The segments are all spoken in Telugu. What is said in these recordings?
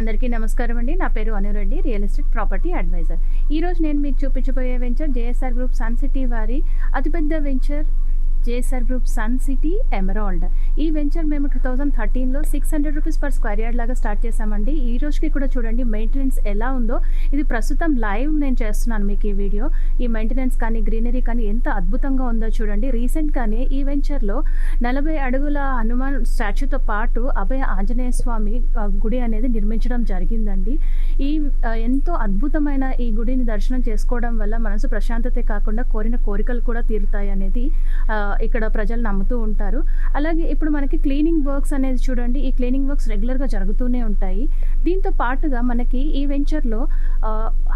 అందరికీ నమస్కారం అండి. నా పేరు Anureddy, real estate property advisor. ఈరోజు నేను మీకు చూపించబోయే venture JSR group Sun City వారి అతిపెద్ద venture JSR group Sun City Emerald. ఈ వెంచర్ మేము 2013లో 600 రూపీస్ పర్ స్క్వేర్ యార్డ్ లాగా స్టార్ట్ చేసామండి. ఈ రోజుకి కూడా చూడండి మెయింటెనెన్స్ ఎలా ఉందో. ఇది ప్రస్తుతం లైవ్ నేను చేస్తున్నాను మీకు ఈ వీడియో. ఈ మెయింటెనెన్స్ కానీ గ్రీనరీ కానీ ఎంత అద్భుతంగా ఉందో చూడండి. రీసెంట్గానే ఈ వెంచర్లో 40 అడుగుల హనుమాన్ స్టాచ్యూతో పాటు అభయ ఆంజనేయ స్వామి గుడి అనేది నిర్మించడం జరిగిందండి. ఈ ఎంతో అద్భుతమైన ఈ గుడిని దర్శనం చేసుకోవడం వల్ల మనసు ప్రశాంతతే కాకుండా కోరిన కోరికలు కూడా తీరుతాయి అనేది ఇక్కడ ప్రజలు నమ్ముతూ ఉంటారు. అలాగే ఇప్పుడు మనకి క్లీనింగ్ వర్క్స్ అనేది చూడండి, ఈ క్లీనింగ్ వర్క్స్ రెగ్యులర్గా జరుగుతూనే ఉంటాయి. దీంతో పాటుగా మనకి ఈ వెంచర్లో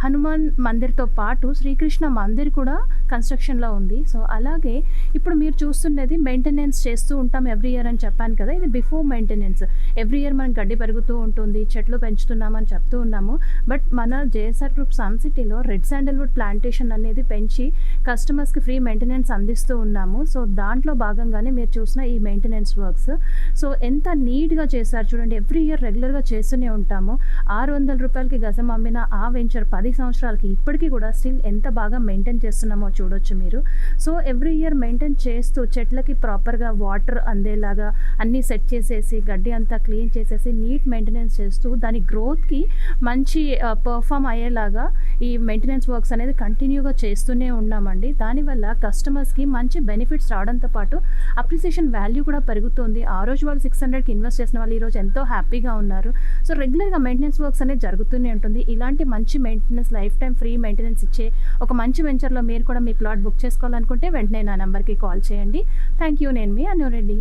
హనుమాన్ మందిర్తో పాటు శ్రీకృష్ణ మందిర్ కూడా కన్స్ట్రక్షన్లో ఉంది. సో అలాగే ఇప్పుడు మీరు చూస్తున్నది మెయింటెనెన్స్ చేస్తూ ఉంటాం ఎవ్రీ ఇయర్ అని చెప్పాను కదా, ఇది బిఫోర్ మెయింటెనెన్స్. ఎవ్రీ ఇయర్ మనం గడ్డి పెరుగుతూ ఉంటుంది, చెట్లు పెంచుతున్నామని చెప్తూ ఉన్నాము. బట్ మన జేఎస్ఆర్ గ్రూప్ సన్ సిటీలో రెడ్ శాండల్వుడ్ ప్లాంటేషన్ అనేది పెంచి కస్టమర్స్కి ఫ్రీ మెయింటెనెన్స్ అందిస్తూ ఉన్నాము. సో దాంట్లో భాగంగానే మీరు చూసిన ఈ మెయింటెనెన్స్ వర్క్స్. సో ఎంత నీట్గా చేశారు చూడండి. ఎవ్రీ ఇయర్ రెగ్యులర్గా చేస్తూనే ఉంటాము. 600 రూపాయలకి గజం అమ్మిన ఆ వెంచర్ 10 సంవత్సరాలకి ఇప్పటికీ కూడా స్టిల్ ఎంత బాగా మెయింటైన్ చేస్తున్నామో చూడొచ్చు మీరు. సో ఎవ్రీ ఇయర్ మెయింటైన్ చేస్తూ చెట్లకి ప్రాపర్గా వాటర్ అందేలాగా అన్నీ సెట్ చేసేసి గడ్డి అంతా క్లీన్ చేసేసి నీట్ మెయింటెనెన్స్ చేస్తూ దాని గ్రోత్కి మంచి పర్ఫామ్ అయ్యేలాగా ఈ మెయింటెనెన్స్ వర్క్స్ అనేది కంటిన్యూగా చేస్తూనే ఉన్నామండి. దానివల్ల కస్టమర్స్కి మంచి బెనిఫిట్స్ రావడంతో పాటు అప్రిసియేషన్ వాల్యూ కూడా పెరుగుతుంది. ఆ రోజు వాళ్ళు 600కి ఇన్వెస్ట్ చేసిన వాళ్ళు ఈరోజు ఎంతో హ్యాపీగా ఉన్నారు. సో రెగ్యులర్గా మెయింటెనెన్స్ వర్క్స్ అనేది జరుగుతూనే ఉంటుంది. ఇలాంటి మంచి maintenance life time free maintenance ఇచ్చే ఒక మంచి వెంచర్లో మీరు కూడా మీ ప్లాట్ బుక్ చేసుకోవాలనుకుంటే వెంటనే నా నెంబర్కి కాల్ చేయండి. Thank you. నేను మీ అనురెడ్డి.